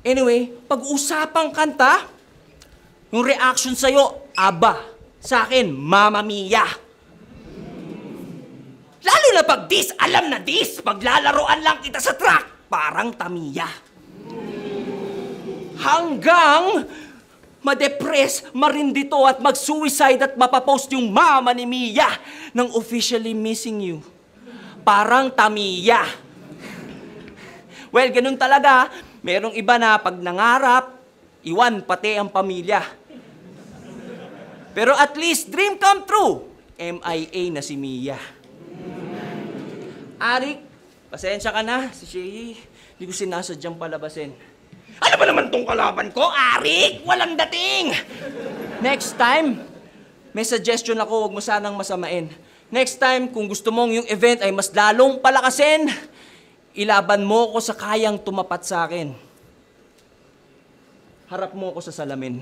Anyway, pag-usapang kanta, yung reaction sa'yo, ABBA. Sa akin, Mamma Mia. Lalo na pag dis, alam na dis. Paglalaroan lang kita sa track, parang Tamiya. Hanggang ma-depress, marindito at mag-suicide at mapapost yung mama ni Mia ng officially missing you. Parang Tamiya. Well, ganun talaga. Merong iba na pag nangarap, iwan pati ang pamilya. Pero at least, dream come true. MIA na si Mia. Arik, pasensya ka na. Si Shay, hindi ko sinasadyang palabasin. Ano ba naman tong kalaban ko, Arik? Walang dating! Next time, may suggestion ako, huwag mo sanang masamain. Next time, kung gusto mong yung event ay mas lalong palakasin, ilaban mo ko sa kayang tumapat sa akin. Harap mo ko sa salamin.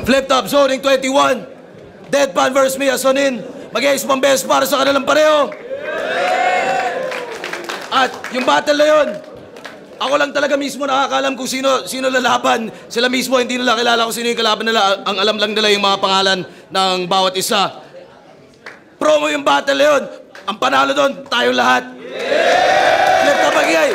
Flip Top Zoning 21. Deadpan vs. Mia Sonin. Mag-iis pang best para sa kanilang pareho. At yung battle na yun, ako lang talaga mismo nakakalam kung sino lalaban. Sila mismo, hindi nila kilala kung sino yung kalaban nila. Ang alam lang nila yung mga pangalan ng bawat isa. Promo yung battle na yun. Ang panalo doon, tayong lahat. Flip Top, mag-iay!